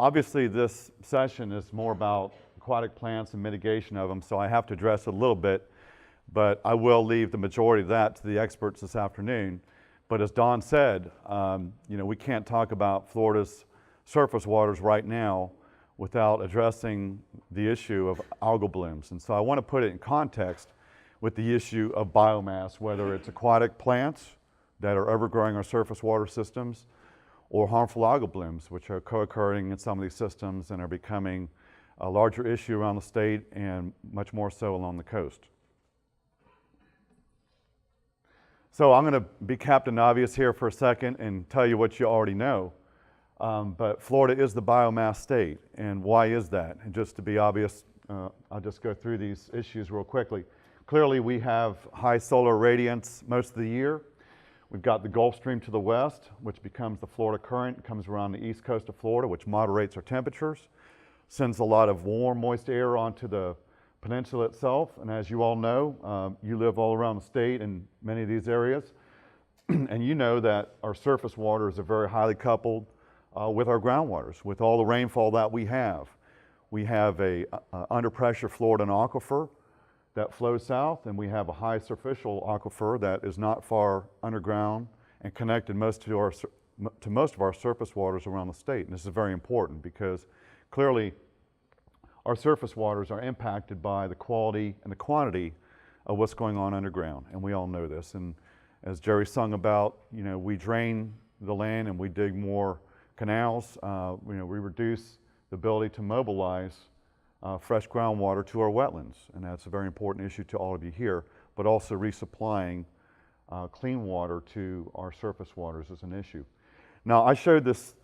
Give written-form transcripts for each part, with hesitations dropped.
Obviously, this session is more about aquatic plants and mitigation of them, so I have to address it a little bit, but I will leave the majority of that to the experts this afternoon. But as Don said, we can't talk about Florida's surface waters right now without addressing the issue of algal blooms. And so I want to put it in context with the issue of biomass, whether it's aquatic plants that are overgrowing our surface water systems, or harmful algal blooms, which are co-occurring in some of these systems and are becoming a larger issue around the state and much more so along the coast. So I'm going to be Captain Obvious here for a second and tell you what you already know. But Florida is the biomass state, and why is that? And just to be obvious, I'll just go through these issues real quickly. Clearly, we have high solar radiance most of the year. We've got the Gulf Stream to the west, which becomes the Florida current. It comes around the east coast of Florida, which moderates our temperatures, sends a lot of warm, moist air onto the peninsula itself. And as you all know, you live all around the state in many of these areas, and you know that our surface waters are very highly coupled with our groundwaters. With all the rainfall that we have a under pressure Floridan aquifer that flows south, and we have a high superficial aquifer that is not far underground and connected to most of our surface waters around the state. And this is very important because clearly our surface waters are impacted by the quality and the quantity of what's going on underground, and we all know this. And as Jerry sung about, we drain the land and we dig more canals. We reduce the ability to mobilize fresh groundwater to our wetlands, and that's a very important issue to all of you here, but also resupplying clean water to our surface waters is an issue. Now, I showed this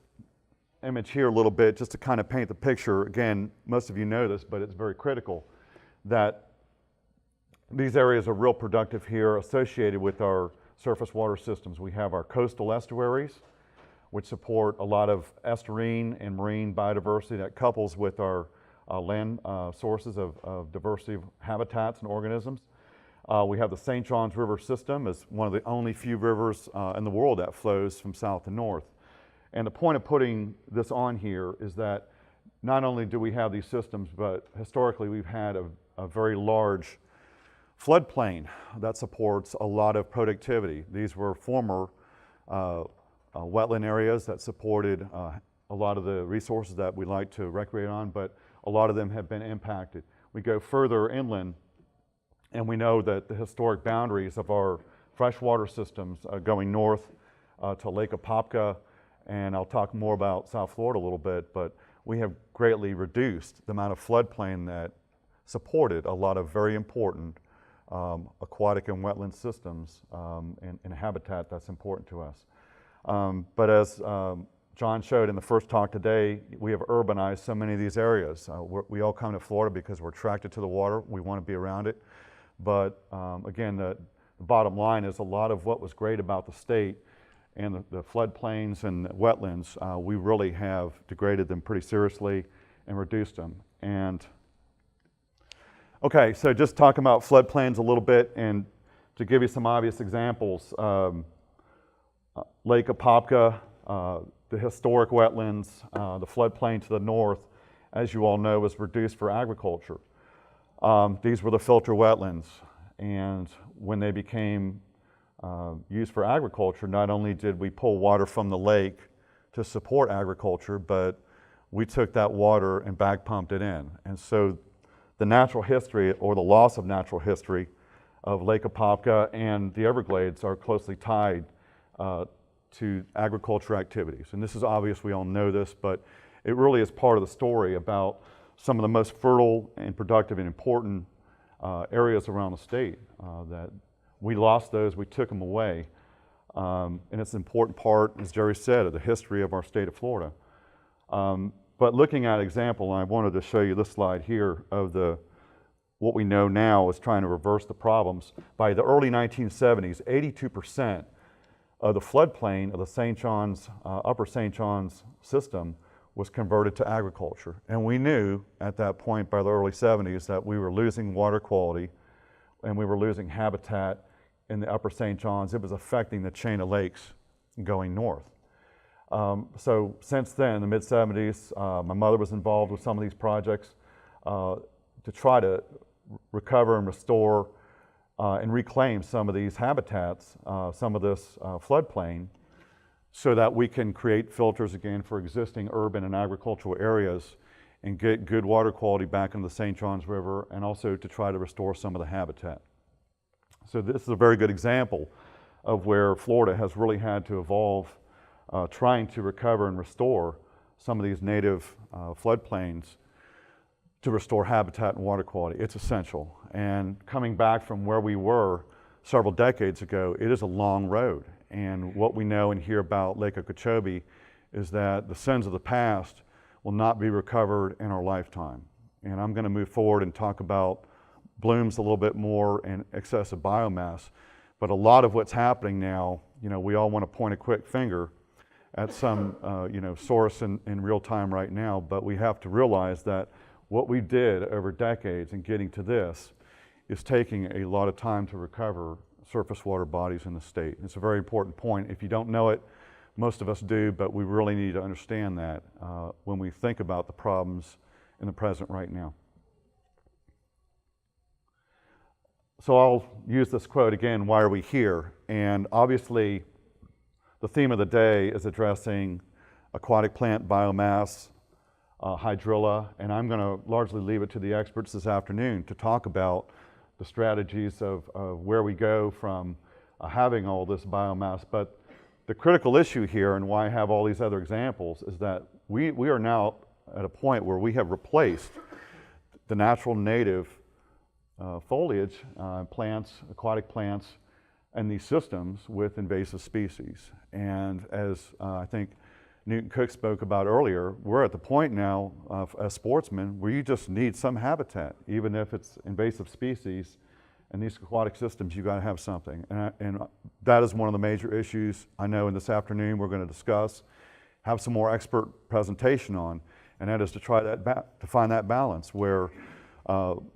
image here a little bit just to kind of paint the picture. Again, most of you know this, but it's very critical that these areas are real productive here associated with our surface water systems. We have our coastal estuaries, which support a lot of estuarine and marine biodiversity that couples with our land sources of diversity of habitats and organisms. We have the St. Johns River system as one of the only few rivers in the world that flows from south to north. And the point of putting this on here is that not only do we have these systems, but historically we've had a very large floodplain that supports a lot of productivity. These were former wetland areas that supported a lot of the resources that we like to recreate on, but a lot of them have been impacted. We go further inland, and we know that the historic boundaries of our freshwater systems going north to Lake Apopka, and I'll talk more about South Florida a little bit, but we have greatly reduced the amount of floodplain that supported a lot of very important aquatic and wetland systems and habitat that's important to us. But as John showed in the first talk today, we have urbanized so many of these areas. We all come to Florida because we're attracted to the water. We want to be around it. But again, the bottom line is a lot of what was great about the state and the floodplains and the wetlands, we really have degraded them pretty seriously and reduced them. And okay, so just talking about floodplains a little bit, and to give you some obvious examples, Lake Apopka, the historic wetlands, the floodplain to the north, as you all know, was reduced for agriculture. These were the filter wetlands, and when they became used for agriculture, not only did we pull water from the lake to support agriculture, but we took that water and back pumped it in. And so the natural history, or the loss of natural history, of Lake Apopka and the Everglades are closely tied to agriculture activities. And this is obvious, we all know this, but it really is part of the story about some of the most fertile and productive and important areas around the state that we lost those, we took them away. And it's an important part, as Jerry said, of the history of our state of Florida. But looking at an example, and I wanted to show you this slide here of what we know now is trying to reverse the problems. By the early 1970s, 82% of the floodplain of the St. John's, Upper St. John's system was converted to agriculture. And we knew at that point by the early 70s that we were losing water quality and we were losing habitat in the Upper St. John's. It was affecting the chain of lakes going north. So since then, in the mid-70s, my mother was involved with some of these projects to try to recover and restore and reclaim some of these habitats, some of this floodplain, so that we can create filters again for existing urban and agricultural areas and get good water quality back into the St. Johns River, and also to try to restore some of the habitat. So this is a very good example of where Florida has really had to evolve, trying to recover and restore some of these native floodplains to restore habitat and water quality. It's essential. And coming back from where we were several decades ago, it is a long road. And what we know and hear about Lake Okeechobee is that the sins of the past will not be recovered in our lifetime. And I'm going to move forward and talk about blooms a little bit more and excessive biomass. But a lot of what's happening now, we all want to point a quick finger at some source in real time right now, but we have to realize that what we did over decades in getting to this is taking a lot of time to recover surface water bodies in the state. It's a very important point. If you don't know it, most of us do, but we really need to understand that when we think about the problems in the present right now. So I'll use this quote again, why are we here? And obviously, the theme of the day is addressing aquatic plant biomass, hydrilla, and I'm going to largely leave it to the experts this afternoon to talk about the strategies of where we go from having all this biomass. But the critical issue here, and why I have all these other examples, is that we are now at a point where we have replaced the natural native foliage, plants, aquatic plants, and these systems with invasive species. And as I think Newton Cook spoke about earlier, we're at the point now as sportsmen where you just need some habitat, even if it's invasive species. And these aquatic systems, you got to have something. And that is one of the major issues I know in this afternoon we're going to discuss, have some more expert presentation on, and that is to try to find that balance where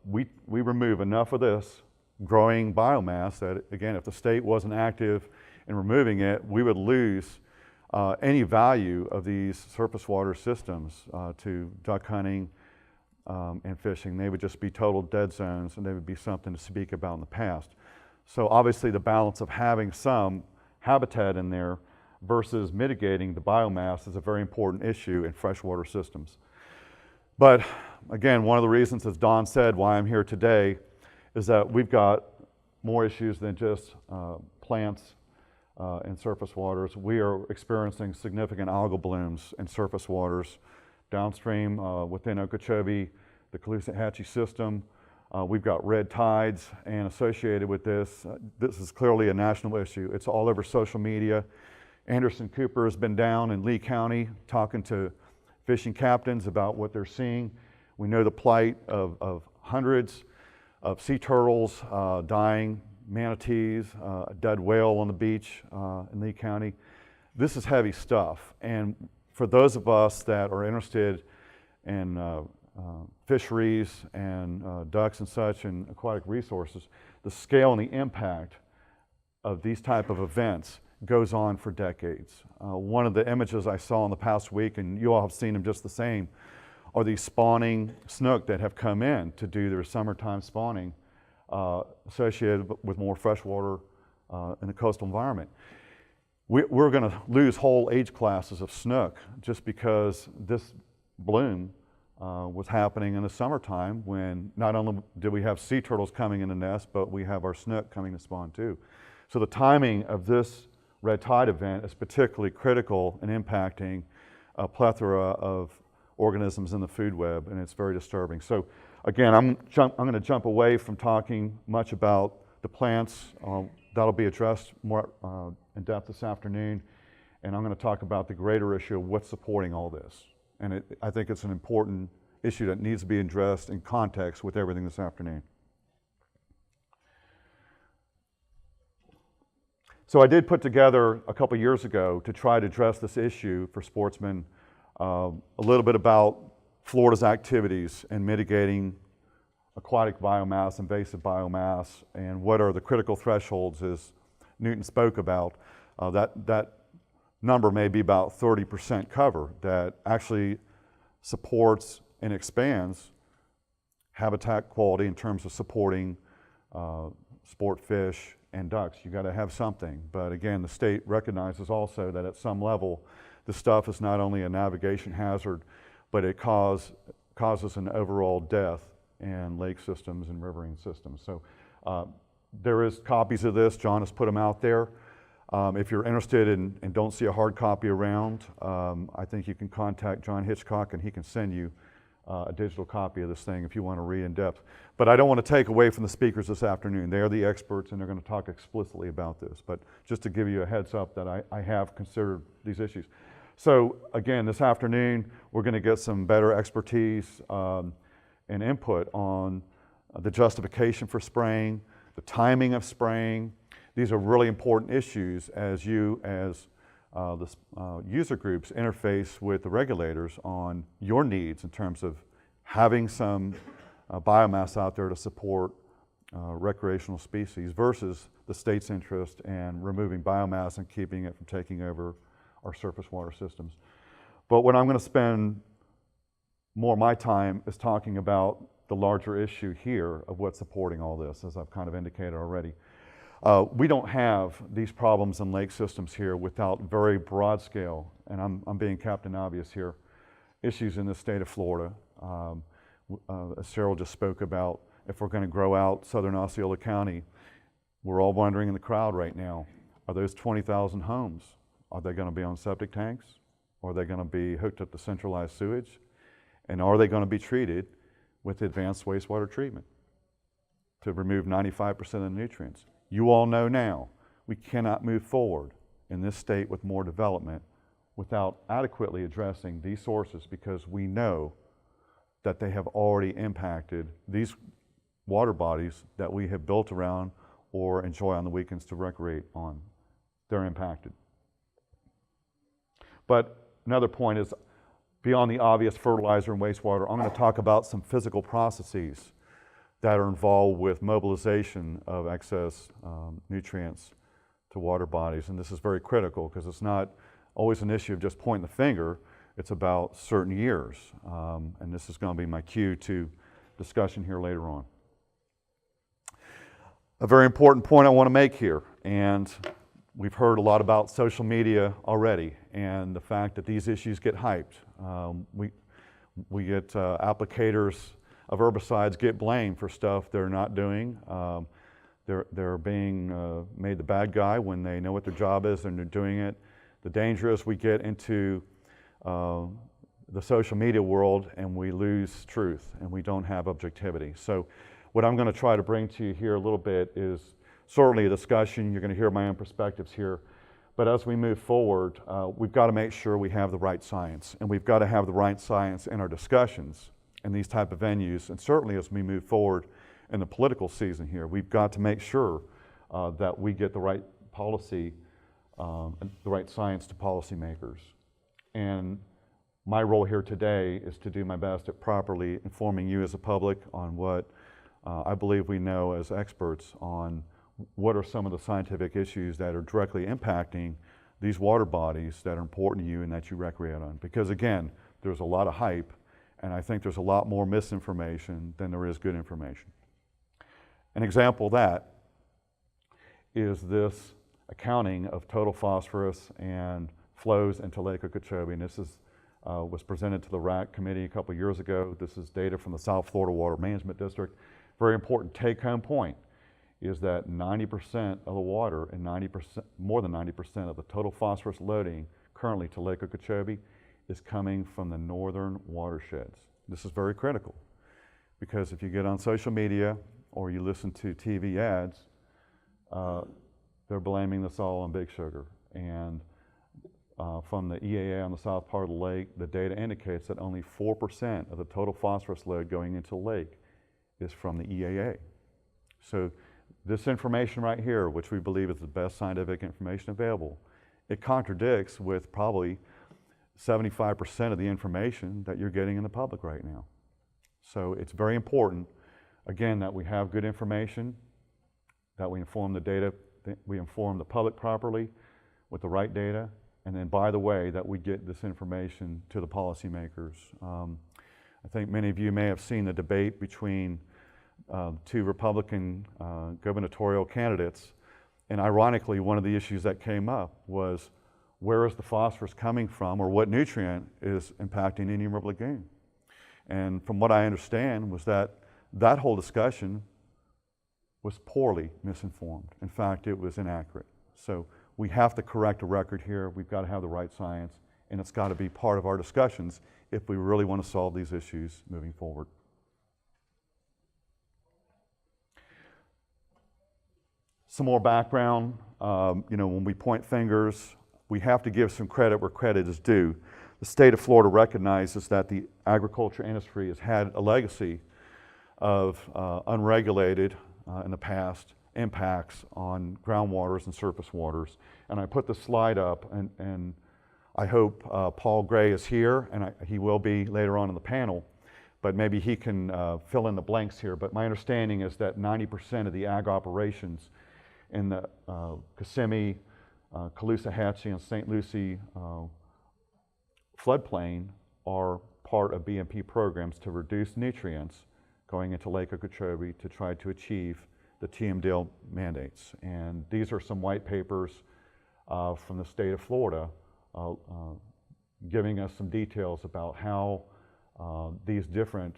we remove enough of this growing biomass that, again, if the state wasn't active in removing it, we would lose any value of these surface water systems to duck hunting and fishing. They would just be total dead zones, and they would be something to speak about in the past. So obviously the balance of having some habitat in there versus mitigating the biomass is a very important issue in freshwater systems. But again, one of the reasons, as Don said, why I'm here today is that we've got more issues than just plants in surface waters. We are experiencing significant algal blooms in surface waters downstream within Okeechobee, the Caloosahatchee system. We've got red tides, and associated with this, this is clearly a national issue. It's all over social media. Anderson Cooper has been down in Lee County talking to fishing captains about what they're seeing. We know the plight of hundreds of sea turtles dying, manatees, a dead whale on the beach in Lee County. This is heavy stuff. And for those of us that are interested in fisheries and ducks and such and aquatic resources, the scale and the impact of these type of events goes on for decades. One of the images I saw in the past week, and you all have seen them just the same, are these spawning snook that have come in to do their summertime spawning associated with more freshwater in the coastal environment. We're going to lose whole age classes of snook just because this bloom was happening in the summertime, when not only did we have sea turtles coming in the nest, but we have our snook coming to spawn too. So the timing of this red tide event is particularly critical in impacting a plethora of organisms in the food web, and it's very disturbing. So again, I'm going to jump away from talking much about the plants. That'll be addressed more in depth this afternoon, and I'm going to talk about the greater issue of what's supporting all this. And I think it's an important issue that needs to be addressed in context with everything this afternoon. So I did put together a couple years ago to try to address this issue for sportsmen, a little bit about Florida's activities in mitigating aquatic biomass, invasive biomass, and what are the critical thresholds, as Newton spoke about. That number may be about 30% cover that actually supports and expands habitat quality in terms of supporting sport fish and ducks. You got to have something. But again, the state recognizes also that at some level, the stuff is not only a navigation hazard, but it causes an overall death in lake systems and riverine systems. So there is copies of this. John has put them out there. If you're interested and don't see a hard copy around, I think you can contact John Hitchcock and he can send you a digital copy of this thing if you want to read in depth. But I don't want to take away from the speakers this afternoon. They're the experts and they're going to talk explicitly about this. But just to give you a heads up that I have considered these issues. So again, this afternoon, we're going to get some better expertise and input on the justification for spraying, the timing of spraying. These are really important issues as you, as the user groups, interface with the regulators on your needs in terms of having some biomass out there to support recreational species versus the state's interest in removing biomass and keeping it from taking over our surface water systems. But what I'm going to spend more of my time is talking about the larger issue here of what's supporting all this, as I've kind of indicated already. We don't have these problems in lake systems here without very broad scale, and I'm being Captain Obvious here, issues in the state of Florida. As Cheryl just spoke about, if we're going to grow out southern Osceola County, we're all wondering in the crowd right now, are those 20,000 homes, are they going to be on septic tanks? Or are they going to be hooked up to centralized sewage? And are they going to be treated with advanced wastewater treatment to remove 95% of the nutrients? You all know now, we cannot move forward in this state with more development without adequately addressing these sources because we know that they have already impacted these water bodies that we have built around or enjoy on the weekends to recreate on. They're impacted. But another point is, beyond the obvious fertilizer and wastewater, I'm going to talk about some physical processes that are involved with mobilization of excess nutrients to water bodies. And this is very critical because it's not always an issue of just pointing the finger. It's about certain years. And this is going to be my cue to discussion here later on. A very important point I want to make here, and we've heard a lot about social media already and the fact that these issues get hyped. We get applicators of herbicides get blamed for stuff they're not doing. They're being made the bad guy when they know what their job is and they're doing it. The danger is we get into the social media world and we lose truth and we don't have objectivity. So what I'm going to try to bring to you here a little bit is certainly a discussion. You're going to hear my own perspectives here. But as we move forward, we've got to make sure we have the right science. And we've got to have the right science in our discussions in these type of venues. And certainly as we move forward in the political season here, we've got to make sure that we get the right policy, the right science to policymakers. And my role here today is to do my best at properly informing you as a public on what I believe we know as experts on what are some of the scientific issues that are directly impacting these water bodies that are important to you and that you recreate on. Because again, there's a lot of hype, and I think there's a lot more misinformation than there is good information. An example of that is this accounting of total phosphorus and flows into Lake Okeechobee. And this is, was presented to the RAC committee a couple years ago. This is data from the South Florida Water Management District. Very important take-home point is that 90% of the water and more than 90% of the total phosphorus loading currently to Lake Okeechobee is coming from the northern watersheds. This is very critical because if you get on social media or you listen to TV ads, they're blaming this all on Big Sugar. And from the EAA on the south part of the lake, the data indicates that only 4% of the total phosphorus load going into the lake is from the EAA. So this information right here, which we believe is the best scientific information available, it contradicts with probably 75% of the information that you're getting in the public right now. So it's very important, again, that we have good information, that we inform the data, that we inform the public properly with the right data, and then, by the way, that we get this information to the policymakers. I think many of you may have seen the debate between two Republican gubernatorial candidates, and ironically, one of the issues that came up was where is the phosphorus coming from, or what nutrient is impacting Indian River Lagoon? And from what I understand was that that whole discussion was poorly misinformed. In fact, it was inaccurate. So we have to correct a record here. We've got to have the right science, and it's got to be part of our discussions if we really want to solve these issues moving forward. Some more background. When we point fingers, we have to give some credit where credit is due. The state of Florida recognizes that the agriculture industry has had a legacy of unregulated, in the past, impacts on groundwaters and surface waters. And I put the slide up, and I hope Paul Gray is here, and he will be later on in the panel, but maybe he can fill in the blanks here. But my understanding is that 90% of the ag operations in the Kissimmee, Caloosahatchee, and St. Lucie floodplain are part of BMP programs to reduce nutrients going into Lake Okeechobee to try to achieve the TMDL mandates. And these are some white papers from the state of Florida giving us some details about how these different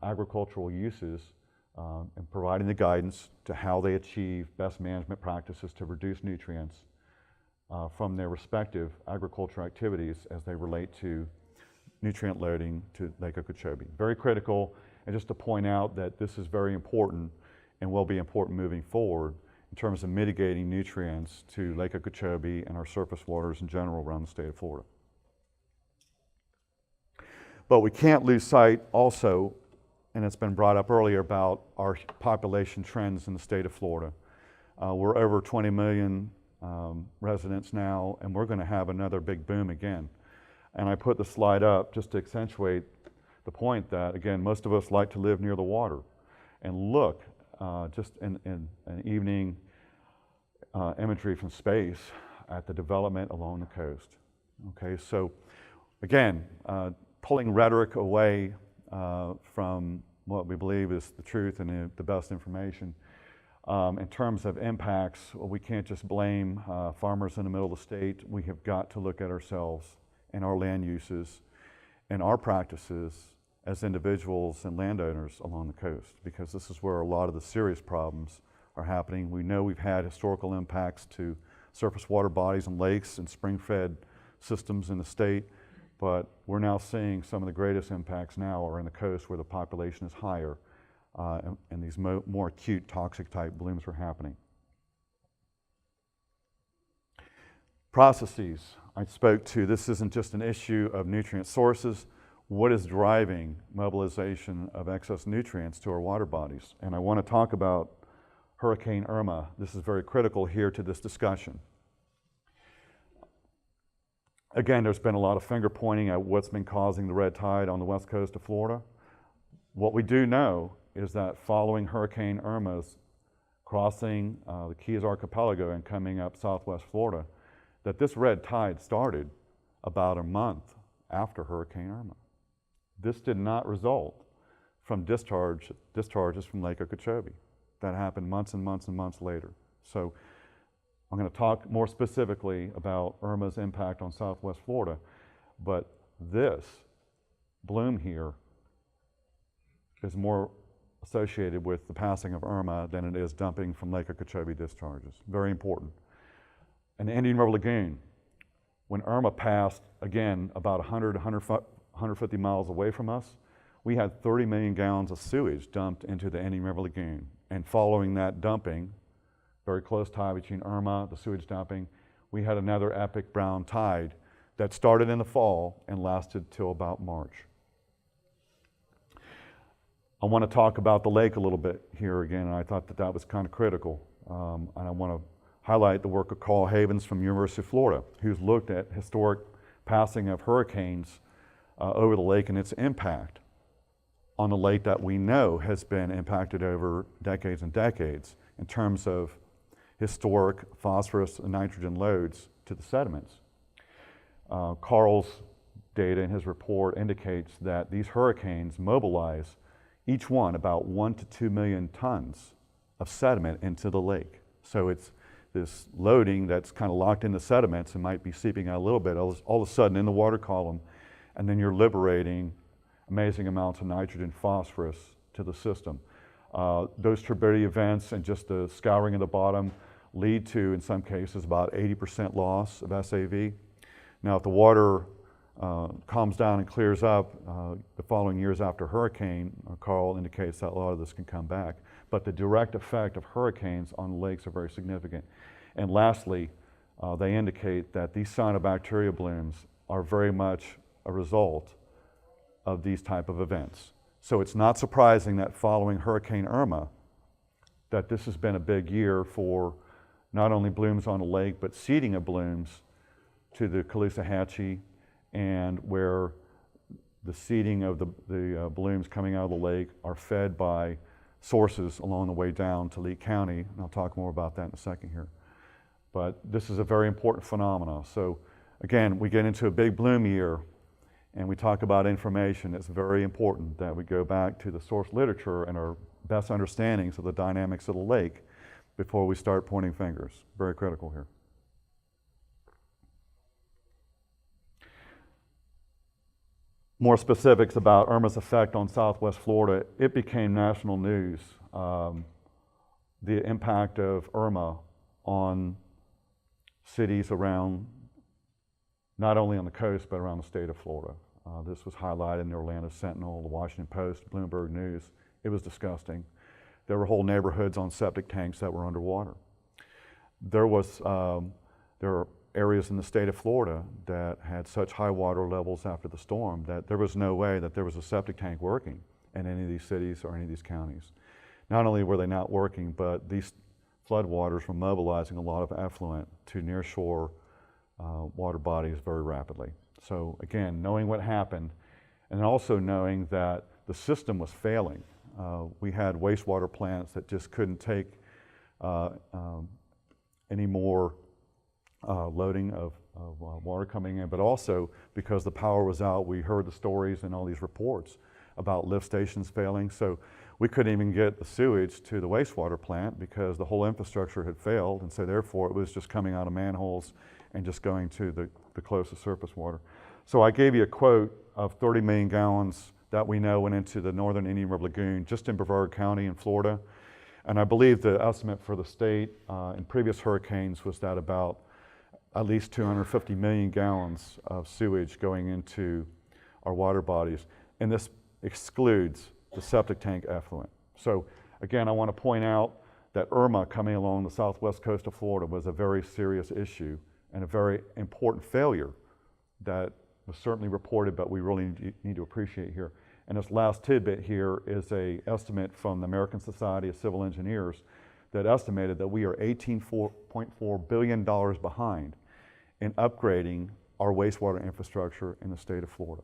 agricultural uses and providing the guidance to how they achieve best management practices to reduce nutrients from their respective agricultural activities as they relate to nutrient loading to Lake Okeechobee. Very critical, and just to point out that this is very important and will be important moving forward in terms of mitigating nutrients to Lake Okeechobee and our surface waters in general around the state of Florida. But we can't lose sight also, and it's been brought up earlier, about our population trends in the state of Florida. We're over 20 million residents now, and we're going to have another big boom again. And I put the slide up just to accentuate the point that, again, most of us like to live near the water. And look, just in an evening imagery from space at the development along the coast. Okay, so again, pulling rhetoric away from what we believe is the truth and the best information. In terms of impacts, we can't just blame farmers in the middle of the state. We have got to look at ourselves and our land uses and our practices as individuals and landowners along the coast, because this is where a lot of the serious problems are happening. We know we've had historical impacts to surface water bodies and lakes and spring-fed systems in the state, but we're now seeing some of the greatest impacts now are in the coast where the population is higher and these more acute toxic type blooms are happening. Processes I spoke to, this isn't just an issue of nutrient sources. What is driving mobilization of excess nutrients to our water bodies? And I want to talk about Hurricane Irma. This is very critical here to this discussion. Again, there's been a lot of finger pointing at what's been causing the red tide on the west coast of Florida. What we do know is that following Hurricane Irma's crossing the Keys Archipelago and coming up southwest Florida, that this red tide started about a month after Hurricane Irma. This did not result from discharges from Lake Okeechobee. That happened months and months and months later. So I'm going to talk more specifically about Irma's impact on southwest Florida, but this bloom here is more associated with the passing of Irma than it is dumping from Lake Okeechobee discharges. Very important. And the Indian River Lagoon, when Irma passed, again, about 150 miles away from us, we had 30 million gallons of sewage dumped into the Indian River Lagoon. And following that dumping, very close tie between Irma, the sewage dumping, we had another epic brown tide that started in the fall and lasted till about March. I want to talk about the lake a little bit here again, and I thought that that was kind of critical. And I want to highlight the work of Carl Havens from University of Florida, who's looked at historic passing of hurricanes over the lake and its impact on the lake that we know has been impacted over decades and decades in terms of historic phosphorus and nitrogen loads to the sediments. Carl's data in his report indicates that these hurricanes mobilize each one about 1 to 2 million tons of sediment into the lake. So it's this loading that's kind of locked in the sediments and might be seeping out a little bit, all of a sudden in the water column, and then you're liberating amazing amounts of nitrogen, phosphorus to the system. Those turbidity events and just the scouring of the bottom lead to, in some cases, about 80% loss of SAV. Now, if the water calms down and clears up the following years after hurricane, Carl indicates that a lot of this can come back. But the direct effect of hurricanes on lakes are very significant. And lastly, they indicate that these cyanobacteria blooms are very much a result of these type of events. So it's not surprising that following Hurricane Irma, that this has been a big year for not only blooms on the lake, but seeding of blooms to the Caloosahatchee, and where the seeding of the blooms coming out of the lake are fed by sources along the way down to Lee County, and I'll talk more about that in a second here. But this is a very important phenomenon. So again, we get into a big bloom year, and we talk about information. It's very important that we go back to the source literature and our best understandings of the dynamics of the lake before we start pointing fingers. Very critical here. More specifics about Irma's effect on Southwest Florida. It became national news, the impact of Irma on cities around, not only on the coast, but around the state of Florida. This was highlighted in the Orlando Sentinel, the Washington Post, Bloomberg News. It was disgusting. There were whole neighborhoods on septic tanks that were underwater. There are areas in the state of Florida that had such high water levels after the storm that there was no way that there was a septic tank working in any of these cities or any of these counties. Not only were they not working, but these floodwaters were mobilizing a lot of effluent to nearshore water bodies very rapidly. So again, knowing what happened, and also knowing that the system was failing. We had wastewater plants that just couldn't take any more loading of water coming in, but also because the power was out, we heard the stories and all these reports about lift stations failing. So we couldn't even get the sewage to the wastewater plant because the whole infrastructure had failed, and so therefore it was just coming out of manholes and just going to the closest surface water. So I gave you a quote of 30 million gallons that we know went into the northern Indian River Lagoon just in Brevard County in Florida. And I believe the estimate for the state in previous hurricanes was that about at least 250 million gallons of sewage going into our water bodies. And this excludes the septic tank effluent. So again, I want to point out that Irma coming along the southwest coast of Florida was a very serious issue and a very important failure that was certainly reported, but we really need to appreciate here. And this last tidbit here is an estimate from the American Society of Civil Engineers that estimated that we are $18.4 billion behind in upgrading our wastewater infrastructure in the state of Florida.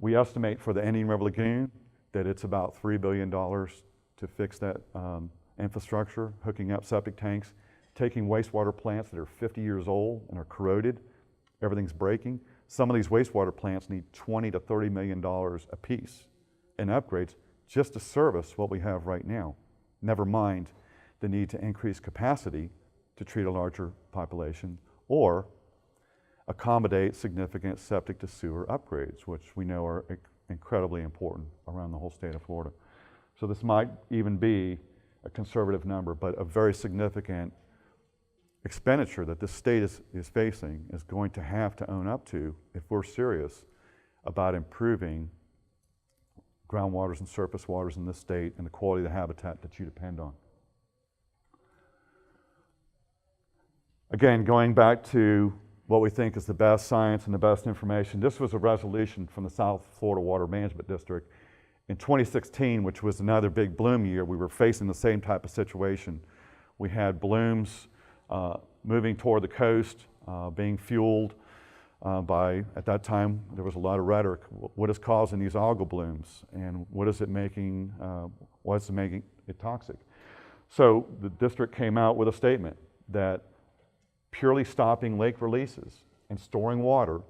We estimate for the Indian River Lagoon that it's about $3 billion to fix that infrastructure, hooking up septic tanks, taking wastewater plants that are 50 years old and are corroded, everything's breaking. Some of these wastewater plants need $20 to $30 million a piece in upgrades just to service what we have right now. Never mind the need to increase capacity to treat a larger population or accommodate significant septic to sewer upgrades, which we know are incredibly important around the whole state of Florida. So this might even be a conservative number, but a very significant expenditure that this state is facing is going to have to own up to if we're serious about improving groundwaters and surface waters in this state and the quality of the habitat that you depend on. Again, going back to what we think is the best science and the best information, this was a resolution from the South Florida Water Management District. In 2016, which was another big bloom year, we were facing the same type of situation. We had blooms moving toward the coast, being fueled by, at that time, there was a lot of rhetoric. What is causing these algal blooms, and what is it making, what's making it toxic? So the district came out with a statement that purely stopping lake releases and storing water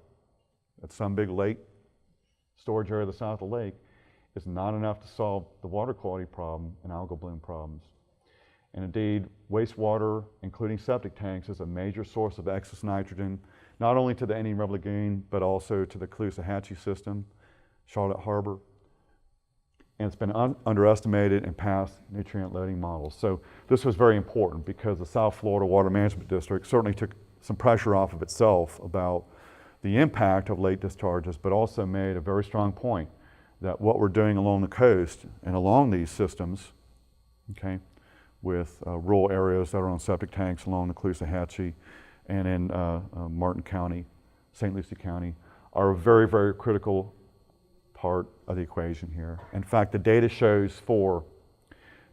at some big lake, storage area of the south of the lake, is not enough to solve the water quality problem and algal bloom problems. And indeed, wastewater, including septic tanks, is a major source of excess nitrogen, not only to the Indian River Lagoon, but also to the Caloosahatchee system, Charlotte Harbor. And it's been underestimated in past nutrient loading models. So this was very important because the South Florida Water Management District certainly took some pressure off of itself about the impact of lake discharges, but also made a very strong point that what we're doing along the coast and along these systems, okay, with rural areas that are on septic tanks along the Caloosahatchee and in Martin County, St. Lucie County, are a very, very critical part of the equation here. In fact, the data shows for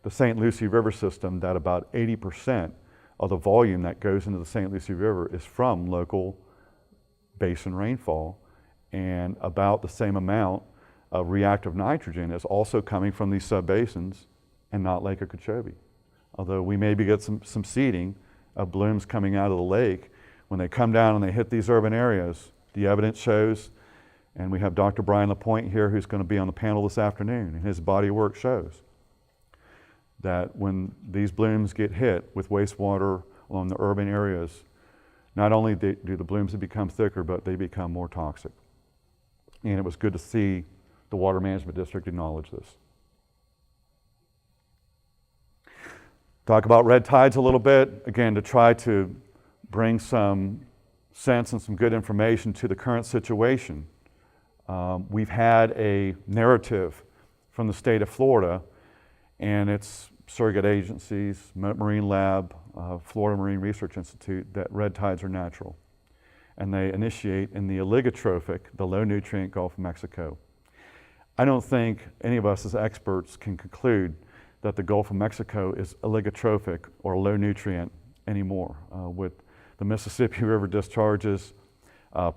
the St. Lucie River system that about 80% of the volume that goes into the St. Lucie River is from local basin rainfall, and about the same amount of reactive nitrogen is also coming from these subbasins and not Lake Okeechobee. Although we maybe get some seeding of blooms coming out of the lake, when they come down and they hit these urban areas, the evidence shows, and we have Dr. Brian LaPointe here who's going to be on the panel this afternoon, and his body of work shows that when these blooms get hit with wastewater along the urban areas, not only do the blooms become thicker, but they become more toxic. And it was good to see the Water Management District acknowledge this. Talk about red tides a little bit, again, to try to bring some sense and some good information to the current situation. We've had a narrative from the state of Florida and its surrogate agencies, Marine Lab, Florida Marine Research Institute, that red tides are natural. And they initiate in the oligotrophic, the low nutrient Gulf of Mexico. I don't think any of us as experts can conclude that the Gulf of Mexico is oligotrophic or low nutrient anymore. With the Mississippi River discharges,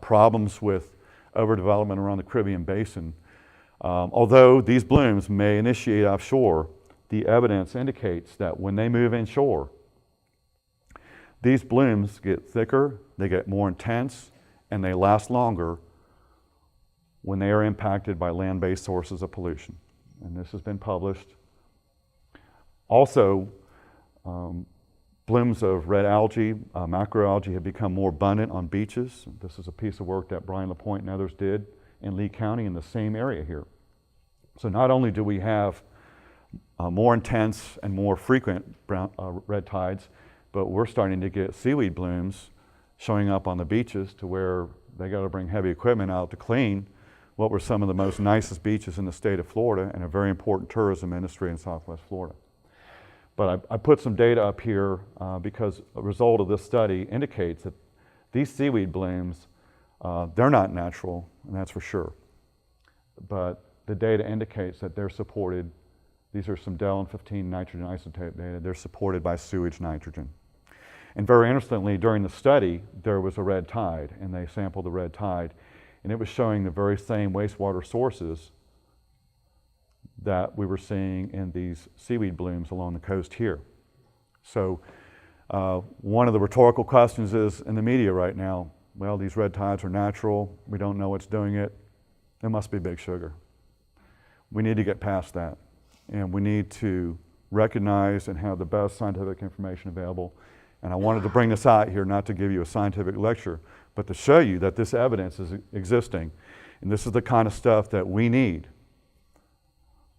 problems with overdevelopment around the Caribbean Basin. Although these blooms may initiate offshore, the evidence indicates that when they move inshore, these blooms get thicker, they get more intense, and they last longer when they are impacted by land-based sources of pollution. And this has been published. Also, blooms of red algae, macroalgae have become more abundant on beaches. This is a piece of work that Brian LaPointe and others did in Lee County in the same area here. So not only do we have more intense and more frequent red tides, but we're starting to get seaweed blooms showing up on the beaches to where they got to bring heavy equipment out to clean what were some of the most nicest beaches in the state of Florida and a very important tourism industry in Southwest Florida. But I put some data up here because a result of this study indicates that these seaweed blooms, they're not natural, and that's for sure. But the data indicates that they're supported. These are some Del and 15 nitrogen isotope data. They're supported by sewage nitrogen. And very interestingly, during the study, there was a red tide, and they sampled the red tide, and it was showing the very same wastewater sources that we were seeing in these seaweed blooms along the coast here. So one of the rhetorical questions is in the media right now, well, these red tides are natural, we don't know what's doing it, there must be big sugar. We need to get past that, and we need to recognize and have the best scientific information available. And I wanted to bring this out here not to give you a scientific lecture, but to show you that this evidence is existing, and this is the kind of stuff that we need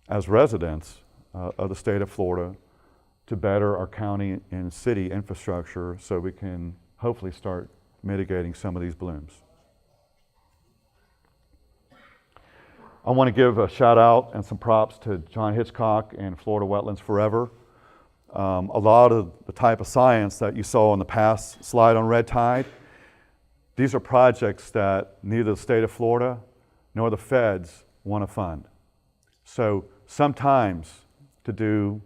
as residents of the state of Florida to better our county and city infrastructure so we can hopefully start mitigating some of these blooms. I want to give a shout out and some props to John Hitchcock and Florida Wetlands Forever. A lot of the type of science that you saw on the past slide on red tide, these are projects that neither the state of Florida nor the feds want to fund. So sometimes to do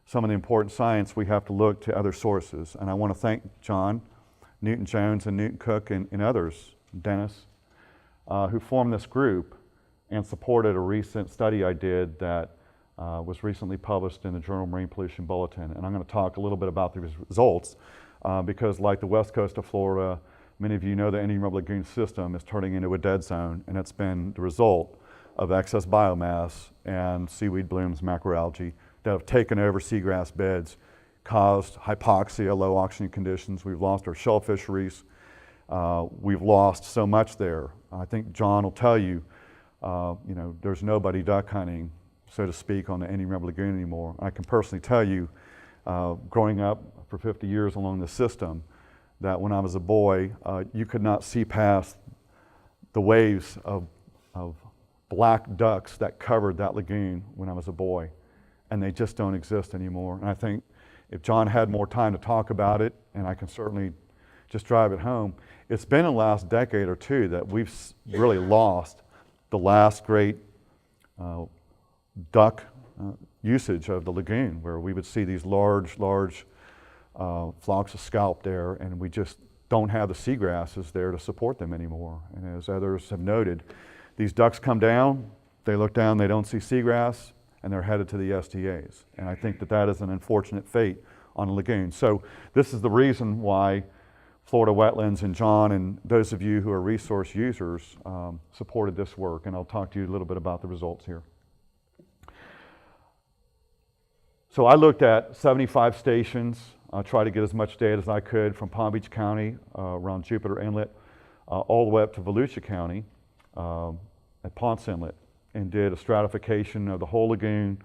some of the important science, we have to look to other sources. And I want to thank John, Newton Jones, and Newton Cook, and others, Dennis, who formed this group and supported a recent study I did that was recently published in the Journal Marine Pollution Bulletin. And I'm going to talk a little bit about the results because like the west coast of Florida, Many of you know the Indian River Lagoon system is turning into a dead zone, and it's been the result of excess biomass and seaweed blooms, macroalgae, that have taken over seagrass beds, caused hypoxia, low oxygen conditions. We've lost our shell fisheries. We've lost so much there. I think John will tell you, there's nobody duck hunting, so to speak, on the Indian River Lagoon anymore. I can personally tell you, growing up for 50 years along the system, that when I was a boy, you could not see past the waves of black ducks that covered that lagoon when I was a boy, and they just don't exist anymore. And I think if John had more time to talk about it, and I can certainly just drive it home, it's been in the last decade or two that we've really lost the last great duck usage of the lagoon, where we would see these large flocks of scaup there, and we just don't have the seagrasses there to support them anymore. And as others have noted, these ducks come down, they look down, they don't see seagrass, and they're headed to the STAs. And I think that is an unfortunate fate on a lagoon. So this is the reason why Florida Wetlands and John and those of you who are resource users supported this work, and I'll talk to you a little bit about the results here. So I looked at 75 stations, tried to get as much data as I could from Palm Beach County around Jupiter Inlet all the way up to Volusia County at Ponce Inlet, and did a stratification of the whole lagoon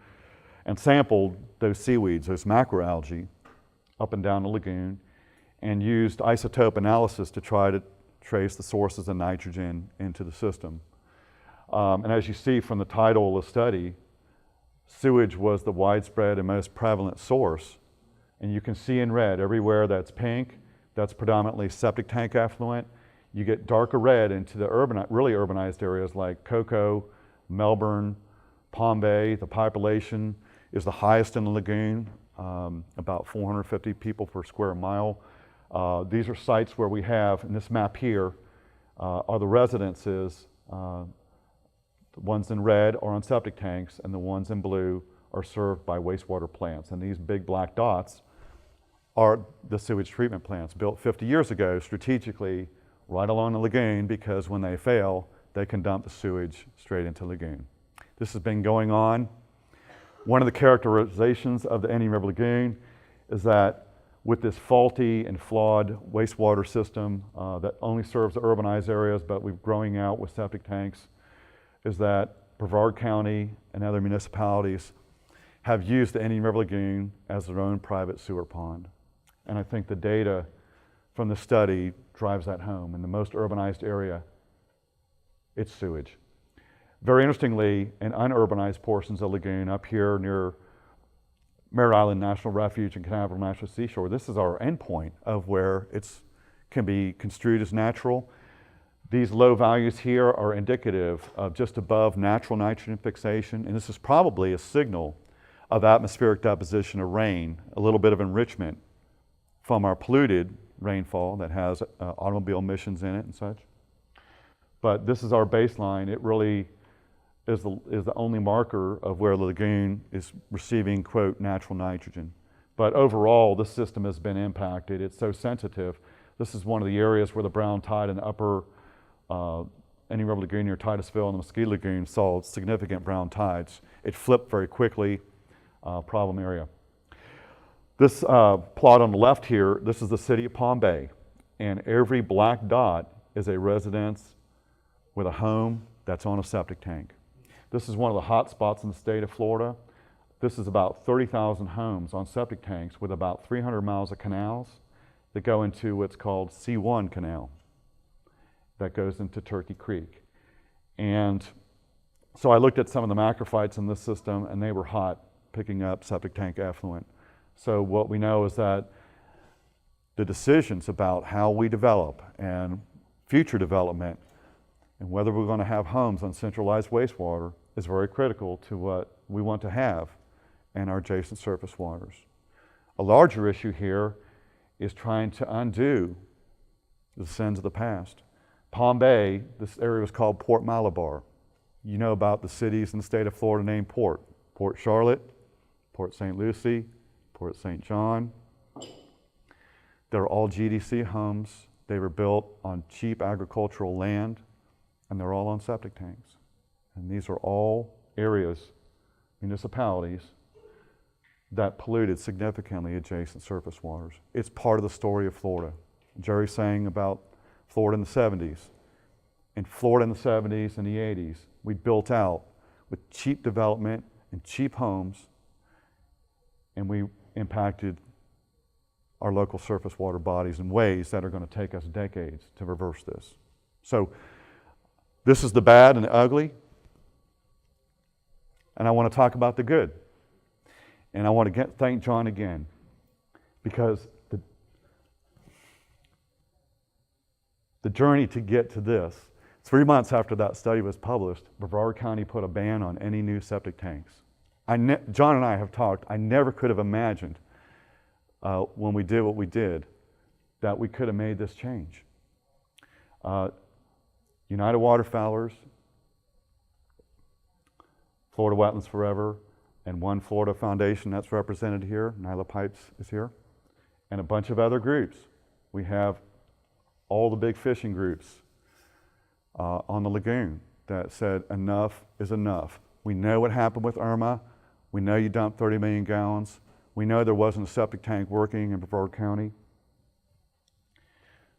and sampled those seaweeds, those macroalgae, up and down the lagoon, and used isotope analysis to try to trace the sources of nitrogen into the system. And as you see from the title of the study, sewage was the widespread and most prevalent source. And you can see in red, everywhere that's pink, that's predominantly septic tank effluent. You get darker red into the really urbanized areas like Cocoa, Melbourne, Palm Bay. The population is the highest in the lagoon, about 450 people per square mile. These are sites where we have, in this map here, are the residences. The ones in red are on septic tanks, and the ones in blue are served by wastewater plants. And these big black dots are the sewage treatment plants built 50 years ago strategically right along the lagoon, because when they fail, they can dump the sewage straight into the lagoon. This has been going on. One of the characterizations of the Indian River Lagoon is that with this faulty and flawed wastewater system that only serves the urbanized areas, but we're growing out with septic tanks, is that Brevard County and other municipalities have used the Indian River Lagoon as their own private sewer pond. And I think the data from the study drives that home. In the most urbanized area, it's sewage. Very interestingly, in unurbanized portions of the lagoon, up here near Merritt Island National Refuge and Canaveral National Seashore, this is our endpoint of where it can be construed as natural. These low values here are indicative of just above natural nitrogen fixation, and this is probably a signal of atmospheric deposition of rain, a little bit of enrichment from our polluted rainfall that has automobile emissions in it and such. But this is our baseline. It really is the only marker of where the lagoon is receiving, quote, natural nitrogen. But overall, this system has been impacted. It's so sensitive. This is one of the areas where the brown tide in the upper Indian River Lagoon near Titusville and the Mesquite Lagoon saw significant brown tides. It flipped very quickly, problem area. This plot on the left here, this is the city of Palm Bay, and every black dot is a residence with a home that's on a septic tank. This is one of the hot spots in the state of Florida. This is about 30,000 homes on septic tanks with about 300 miles of canals that go into what's called C1 Canal that goes into Turkey Creek. And so I looked at some of the macrophytes in this system, and they were hot, picking up septic tank effluent. So what we know is that the decisions about how we develop and future development and whether we're going to have homes on centralized wastewater is very critical to what we want to have in our adjacent surface waters. A larger issue here is trying to undo the sins of the past. Palm Bay, this area was called Port Malabar. You know about the cities in the state of Florida named Port. Port Charlotte, Port St. Lucie, Port St. John. They're all GDC homes They were built on cheap agricultural land, and they're all on septic tanks. And these are all areas, municipalities, that polluted significantly adjacent surface waters. It's part of the story of Florida. Jerry's saying about Florida in the 70s. In Florida in the 70s and the 80s, we built out with cheap development and cheap homes, and we impacted our local surface water bodies in ways that are going to take us decades to reverse this. So this is the bad and the ugly, and I want to talk about the good. And I want to thank John again, because the journey to get to this, 3 months after that study was published, Brevard County put a ban on any new septic tanks. John and I have talked, I never could have imagined when we did what we did that we could have made this change. United Waterfowlers, Florida Wetlands Forever, and One Florida Foundation that's represented here, Nyla Pipes is here, and a bunch of other groups. We have all the big fishing groups on the lagoon that said enough is enough. We know what happened with Irma. We know you dumped 30 million gallons. We know there wasn't a septic tank working in Brevard County.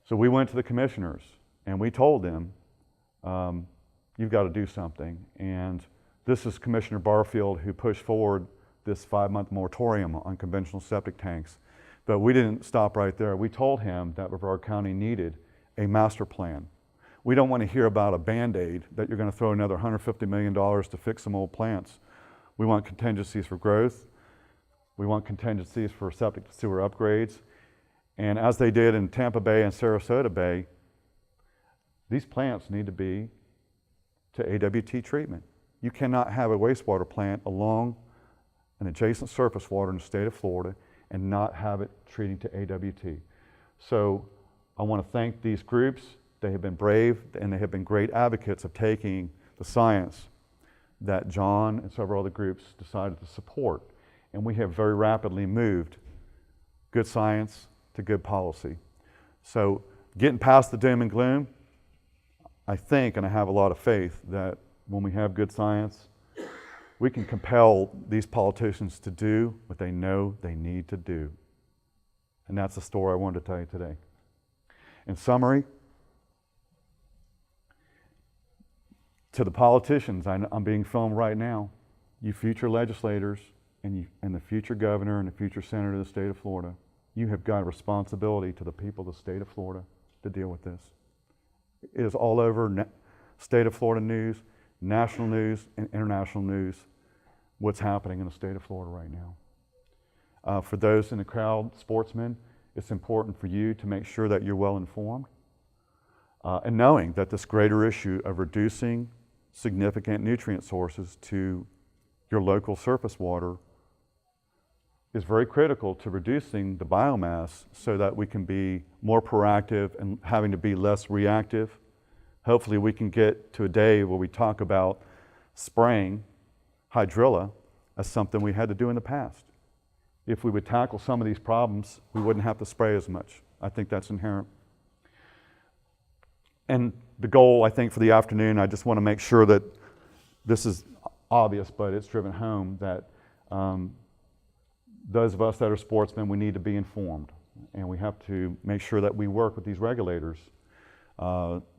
So we went to the commissioners and we told them, you've got to do something. And this is Commissioner Barfield who pushed forward this 5-month moratorium on conventional septic tanks. But we didn't stop right there. We told him that Brevard County needed a master plan. We don't want to hear about a Band-Aid that you're going to throw another $150 million to fix some old plants. We want contingencies for growth. We want contingencies for septic to sewer upgrades. And as they did in Tampa Bay and Sarasota Bay, these plants need to be to AWT treatment. You cannot have a wastewater plant along an adjacent surface water in the state of Florida and not have it treating to AWT. So I want to thank these groups. They have been brave and they have been great advocates of taking the science that John and several other groups decided to support. And we have very rapidly moved good science to good policy. So getting past the doom and gloom, I think, and I have a lot of faith, that when we have good science, we can compel these politicians to do what they know they need to do. And that's the story I wanted to tell you today. In summary, to the politicians, I'm being filmed right now, you future legislators and the future governor and the future senator of the state of Florida, you have got a responsibility to the people of the state of Florida to deal with this. It is all over state of Florida news, national news, and international news, what's happening in the state of Florida right now. For those in the crowd, sportsmen, it's important for you to make sure that you're well informed and knowing that this greater issue of reducing significant nutrient sources to your local surface water is very critical to reducing the biomass so that we can be more proactive and having to be less reactive. Hopefully we can get to a day where we talk about spraying hydrilla as something we had to do in the past. If we would tackle some of these problems, we wouldn't have to spray as much. I think that's inherent. And the goal, I think, for the afternoon, I just want to make sure that this is obvious, but it's driven home, that those of us that are sportsmen, we need to be informed. And we have to make sure that we work with these regulators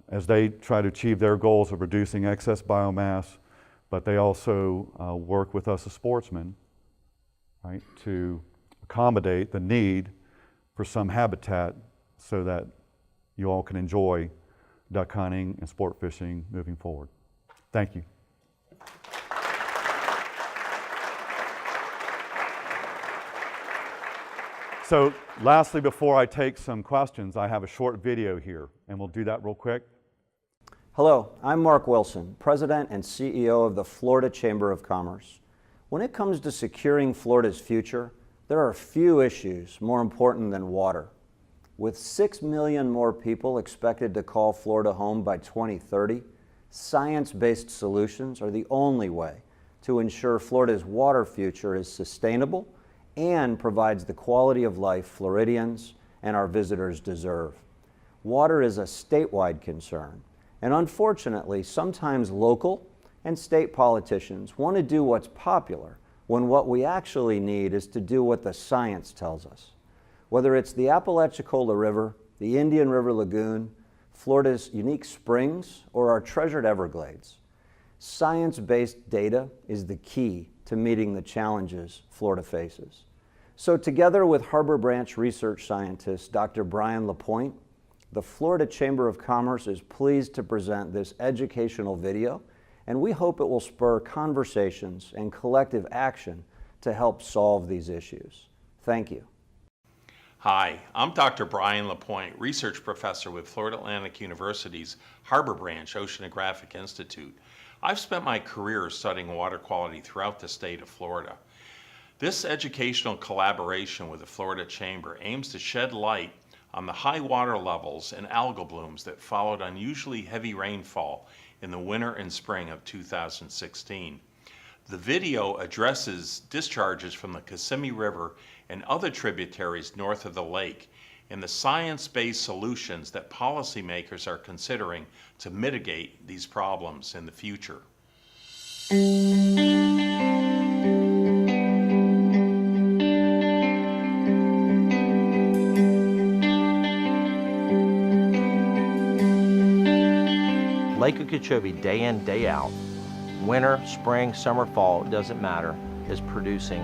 as they try to achieve their goals of reducing excess biomass, but they also work with us as sportsmen, right, to accommodate the need for some habitat so that you all can enjoy duck hunting and sport fishing moving forward. Thank you. So lastly, before I take some questions, I have a short video here, and we'll do that real quick. Hello, I'm Mark Wilson, President and CEO of the Florida Chamber of Commerce. When it comes to securing Florida's future, there are few issues more important than water. With 6 million more people expected to call Florida home by 2030, science-based solutions are the only way to ensure Florida's water future is sustainable and provides the quality of life Floridians and our visitors deserve. Water is a statewide concern, and unfortunately, sometimes local and state politicians want to do what's popular when what we actually need is to do what the science tells us. Whether it's the Apalachicola River, the Indian River Lagoon, Florida's unique springs, or our treasured Everglades, science-based data is the key to meeting the challenges Florida faces. So together with Harbor Branch research scientist Dr. Brian LaPointe, the Florida Chamber of Commerce is pleased to present this educational video, and we hope it will spur conversations and collective action to help solve these issues. Thank you. Hi, I'm Dr. Brian LaPointe, research professor with Florida Atlantic University's Harbor Branch Oceanographic Institute. I've spent my career studying water quality throughout the state of Florida. This educational collaboration with the Florida Chamber aims to shed light on the high water levels and algal blooms that followed unusually heavy rainfall in the winter and spring of 2016. The video addresses discharges from the Kissimmee River and other tributaries north of the lake and the science-based solutions that policymakers are considering to mitigate these problems in the future. Lake Okeechobee, day in, day out, winter, spring, summer, fall, it doesn't matter, is producing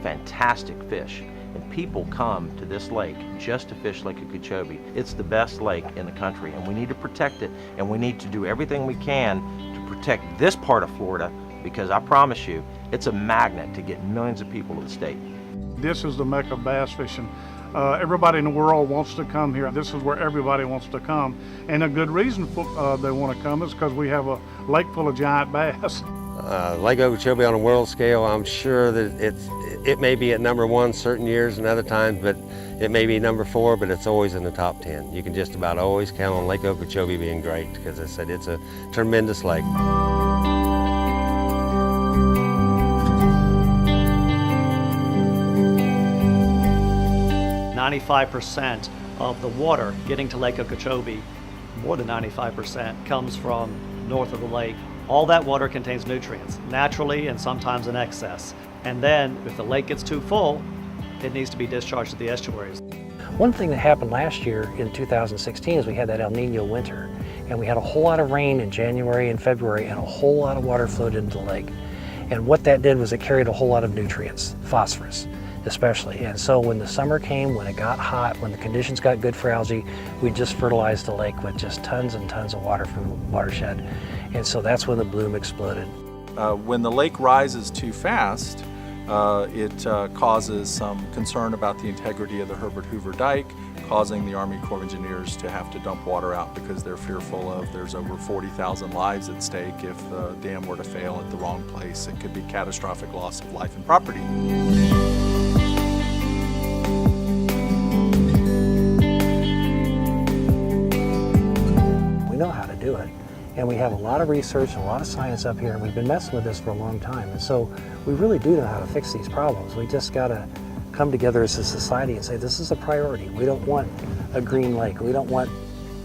fantastic fish. And people come to this lake just to fish Lake Okeechobee. It's the best lake in the country, and we need to protect it, and we need to do everything we can to protect this part of Florida, because I promise you, it's a magnet to get millions of people to the state. This is the mecca of bass fishing. Everybody in the world wants to come here. This is where everybody wants to come. And a good reason they want to come is because we have a lake full of giant bass. Lake Okeechobee on a world scale, I'm sure that it may be at #1 certain years and other times, but it may be #4, but it's always in the top 10. You can just about always count on Lake Okeechobee being great, because I said it's a tremendous lake. 95% of the water getting to Lake Okeechobee, more than 95%, comes from north of the lake. All that water contains nutrients, naturally and sometimes in excess. And then, if the lake gets too full, it needs to be discharged to the estuaries. One thing that happened last year in 2016 is we had that El Nino winter, and we had a whole lot of rain in January and February, and a whole lot of water flowed into the lake. And what that did was it carried a whole lot of nutrients, phosphorus especially. And so when the summer came, when it got hot, when the conditions got good for algae, we just fertilized the lake with just tons and tons of water from the watershed. And so that's when the bloom exploded. When the lake rises too fast, it causes some concern about the integrity of the Herbert Hoover Dike, causing the Army Corps of Engineers to have to dump water out because they're fearful of there's over 40,000 lives at stake. If the dam were to fail at the wrong place, it could be catastrophic loss of life and property. We know how to do it, and we have a lot of research and a lot of science up here, and we've been messing with this for a long time. And so we really do know how to fix these problems. We just got to come together as a society and say this is a priority. We don't want a green lake. We don't want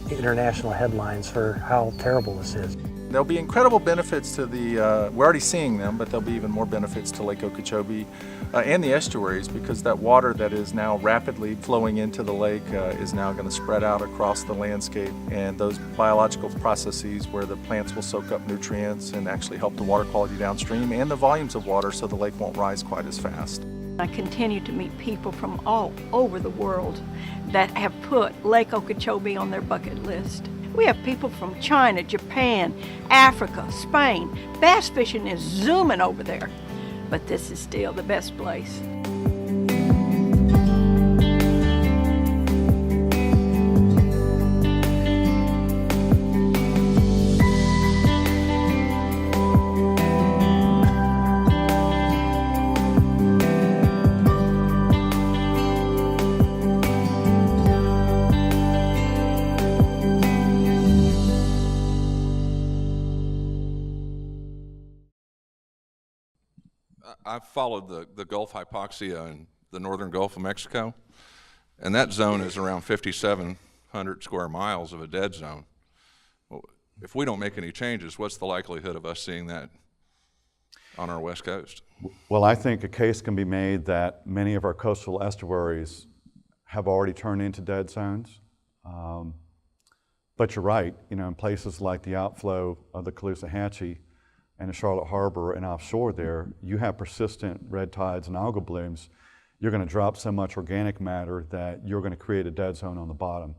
international headlines for how terrible this is. There'll be incredible benefits to the, we're already seeing them, but there'll be even more benefits to Lake Okeechobee and the estuaries, because that water that is now rapidly flowing into the lake is now going to spread out across the landscape, and those biological processes where the plants will soak up nutrients and actually help the water quality downstream and the volumes of water so the lake won't rise quite as fast. I continue to meet people from all over the world that have put Lake Okeechobee on their bucket list. We have people from China, Japan, Africa, Spain. Bass fishing is zooming over there, but this is still the best place. I've followed the Gulf hypoxia in the northern Gulf of Mexico, and that zone is around 57 100 square miles of a dead zone. Well, if we don't make any changes, what's the likelihood of us seeing that on our west coast? Well, I think a case can be made that many of our coastal estuaries have already turned into dead zones. But you're right, you know, in places like the outflow of the Caloosahatchee and the Charlotte Harbor and offshore there, you have persistent red tides and algal blooms. You're going to drop so much organic matter that you're going to create a dead zone on the bottom.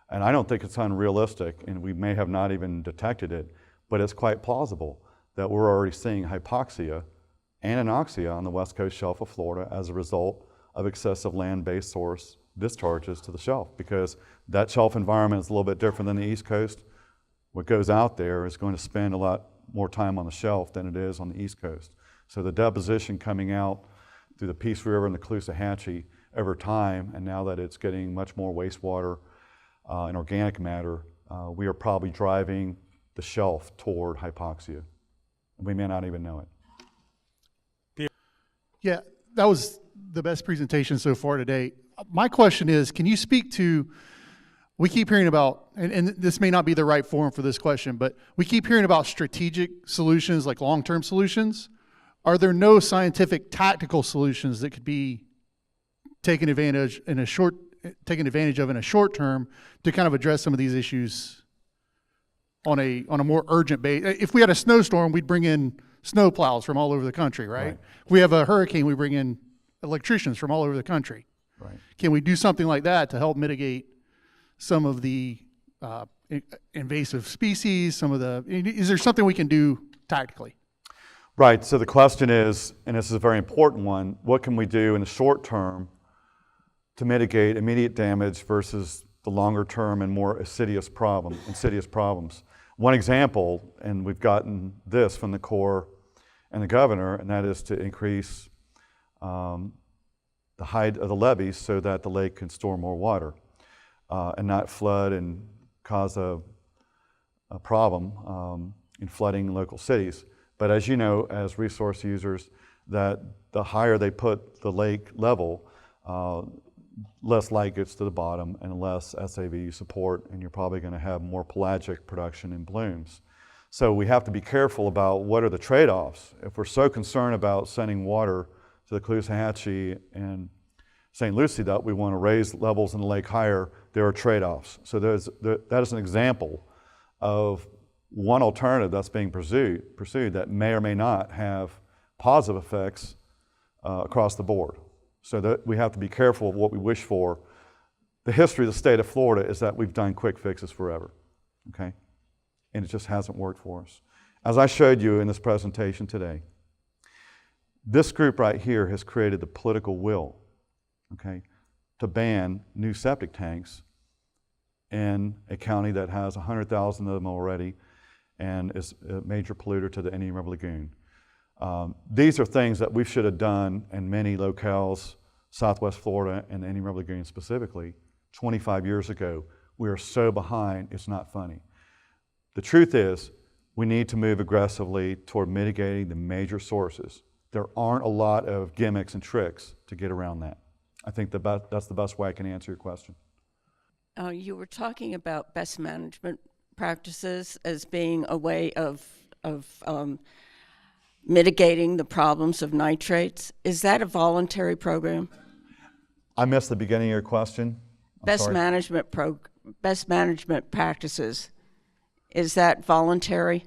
And I don't think it's unrealistic, and we may have not even detected it, but it's quite plausible that we're already seeing hypoxia and anoxia on the west coast shelf of Florida as a result of excessive land-based source discharges to the shelf, because that shelf environment is a little bit different than the East Coast. What goes out there is going to spend a lot more time on the shelf than it is on the East Coast. So the deposition coming out through the Peace River and the Caloosahatchee over time, and now that it's getting much more wastewater and organic matter, we are probably driving the shelf toward hypoxia. We may not even know it. Yeah, that was the best presentation so far today. My question is, can you speak to, we keep hearing about, and this may not be the right forum for this question, but we keep hearing about strategic solutions, like long-term solutions. Are there no scientific tactical solutions that could be taken advantage of in a short term to kind of address some of these issues on a more urgent basis? If we had a snowstorm, we'd bring in snow plows from all over the country, right? If we have a hurricane, we bring in electricians from all over the country. Right. Can we do something like that to help mitigate some of the invasive species, is there something we can do tactically? Right, so the question is, and this is a very important one, what can we do in the short term to mitigate immediate damage versus the longer term and more insidious problems? One example, and we've gotten this from the Corps and the governor, and that is to increase the height of the levees so that the lake can store more water and not flood and cause a problem in flooding local cities. But as you know, as resource users, that the higher they put the lake level, less light gets to the bottom and less SAV you support, and you're probably going to have more pelagic production and blooms. So we have to be careful about what are the trade-offs. If we're so concerned about sending water to the Caloosahatchee and St. Lucie that we want to raise levels in the lake higher, there are trade-offs. So that is an example of one alternative that's being pursued that may or may not have positive effects across the board. So that we have to be careful of what we wish for. The history of the state of Florida is that we've done quick fixes forever, okay? And it just hasn't worked for us. As I showed you in this presentation today, this group right here has created the political will, okay, to ban new septic tanks in a county that has 100,000 of them already and is a major polluter to the Indian River Lagoon. These are things that we should have done in many locales, Southwest Florida and the Indian River Lagoon specifically, 25 years ago. We are so behind, it's not funny. The truth is, we need to move aggressively toward mitigating the major sources. There aren't a lot of gimmicks and tricks to get around that. I think that's the best way I can answer your question. You were talking about best management practices as being a way of mitigating the problems of nitrates. Is that a voluntary program? I missed the beginning of your question. Best management practices. Is that voluntary?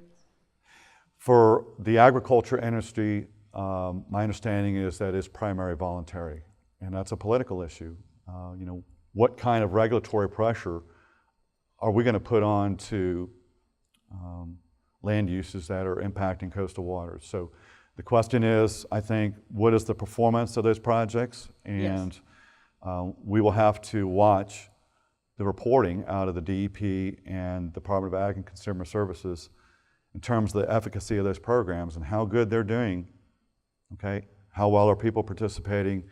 For the agriculture industry, my understanding is that it's primary voluntary, and that's a political issue. You know, what kind of regulatory pressure are we going to put on to land uses that are impacting coastal waters? So the question is, I think, what is the performance of those projects? And yes. We will have to watch the reporting out of the DEP and Department of Ag and Consumer Services in terms of the efficacy of those programs and how good they're doing, okay? How well are people participating,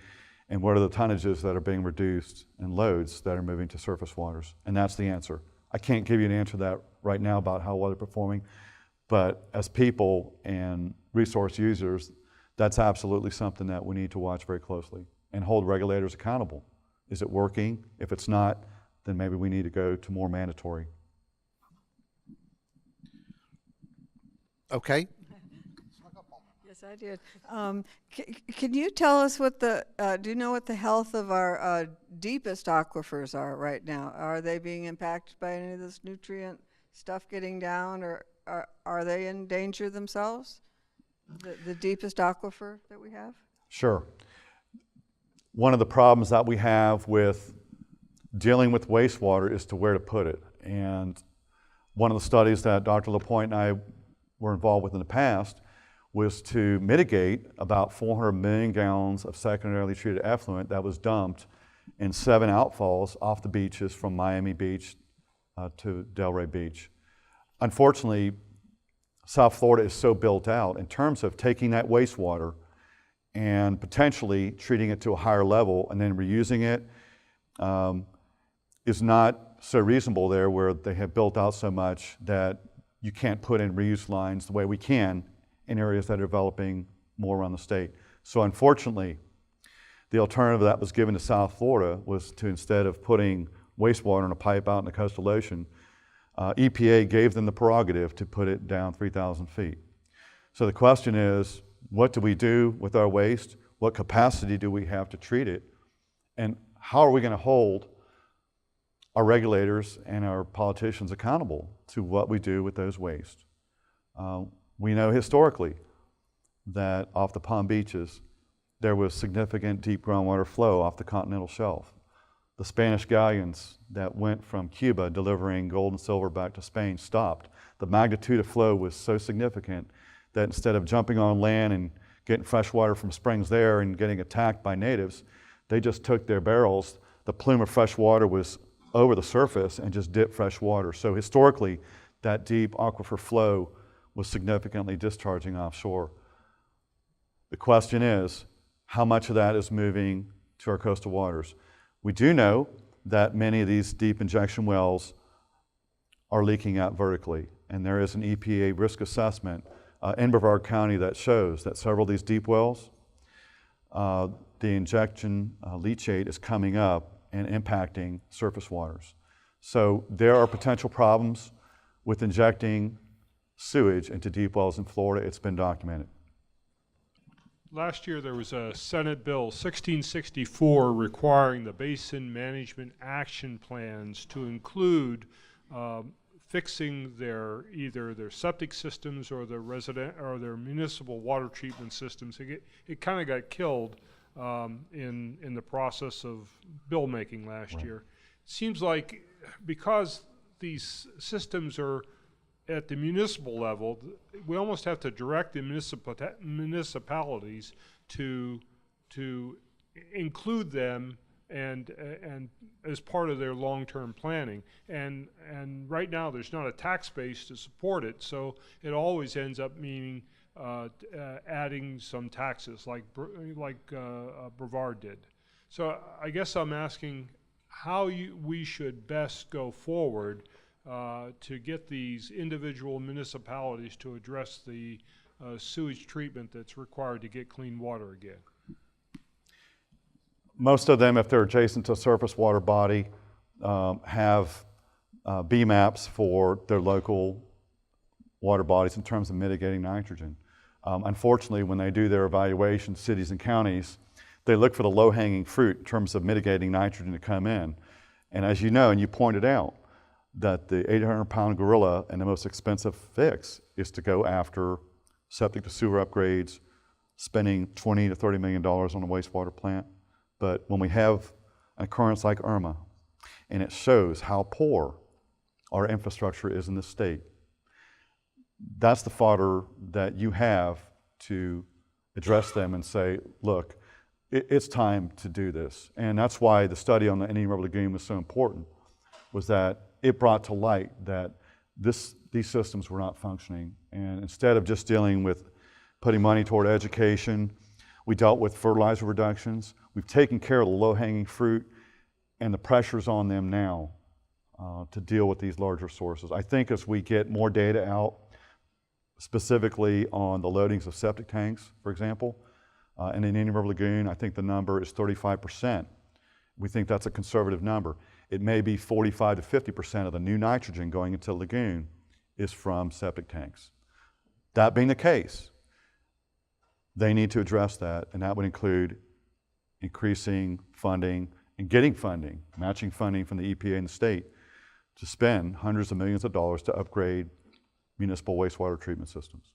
and what are the tonnages that are being reduced and loads that are moving to surface waters? And that's the answer. I can't give you an answer to that right now about how well they're performing, but as people and resource users, that's absolutely something that we need to watch very closely and hold regulators accountable. Is it working? If it's not, then maybe we need to go to more mandatory. Okay. Yes, I did. Can you tell us what do you know what the health of our deepest aquifers are right now? Are they being impacted by any of this nutrient stuff getting down, or are they in danger themselves? The deepest aquifer that we have? Sure. One of the problems that we have with dealing with wastewater is to where to put it. And one of the studies that Dr. LaPointe and I were involved with in the past was to mitigate about 400 million gallons of secondarily treated effluent that was dumped in 7 outfalls off the beaches from Miami Beach to Delray Beach. Unfortunately, South Florida is so built out in terms of taking that wastewater and potentially treating it to a higher level and then reusing it is not so reasonable there, where they have built out so much that you can't put in reuse lines the way we can in areas that are developing more around the state. So unfortunately, the alternative that was given to South Florida was to, instead of putting wastewater in a pipe out in the coastal ocean, EPA gave them the prerogative to put it down 3,000 feet. So the question is, what do we do with our waste? What capacity do we have to treat it? And how are we going to hold our regulators and our politicians accountable to what we do with those waste? We know historically that off the Palm Beaches, there was significant deep groundwater flow off the continental shelf. The Spanish galleons that went from Cuba delivering gold and silver back to Spain stopped. The magnitude of flow was so significant that instead of jumping on land and getting fresh water from springs there and getting attacked by natives, they just took their barrels. The plume of fresh water was over the surface and just dipped fresh water. So historically, that deep aquifer flow was significantly discharging offshore. The question is, how much of that is moving to our coastal waters? We do know that many of these deep injection wells are leaking out vertically, and there is an EPA risk assessment in Brevard County that shows that several of these deep wells, the injection leachate is coming up and impacting surface waters. So there are potential problems with injecting sewage into deep wells in Florida. It's been documented. Last year there was a Senate Bill 1664 requiring the basin management action plans to include fixing either their septic systems or their their municipal water treatment systems. It kind of got killed in the process of bill making last year. It seems like because these systems are at the municipal level, we almost have to direct the municipalities to include them and as part of their long-term planning. And right now there's not a tax base to support it, so it always ends up meaning adding some taxes like Brevard did. So I guess I'm asking how we should best go forward to get these individual municipalities to address the sewage treatment that's required to get clean water again. Most of them, if they're adjacent to a surface water body, have BMAPs for their local water bodies in terms of mitigating nitrogen. Unfortunately, when they do their evaluation, cities and counties, they look for the low-hanging fruit in terms of mitigating nitrogen to come in. And as you know, and you pointed out, that the 800-pound gorilla and the most expensive fix is to go after septic to sewer upgrades, spending $20 to $30 million on a wastewater plant. But when we have an occurrence like Irma, and it shows how poor our infrastructure is in this state, that's the fodder that you have to address them and say, look, it's time to do this. And that's why the study on the Indian River Lagoon was so important, was that it brought to light that these systems were not functioning. And instead of just dealing with putting money toward education, we dealt with fertilizer reductions. We've taken care of the low-hanging fruit, and the pressure's on them now to deal with these larger sources. I think as we get more data out, specifically on the loadings of septic tanks, for example, in the Indian River Lagoon, I think the number is 35%. We think that's a conservative number. It may be 45 to 50% of the new nitrogen going into the lagoon is from septic tanks. That being the case, they need to address that, and that would include increasing funding and getting funding, matching funding from the EPA and the state to spend hundreds of millions of dollars to upgrade municipal wastewater treatment systems.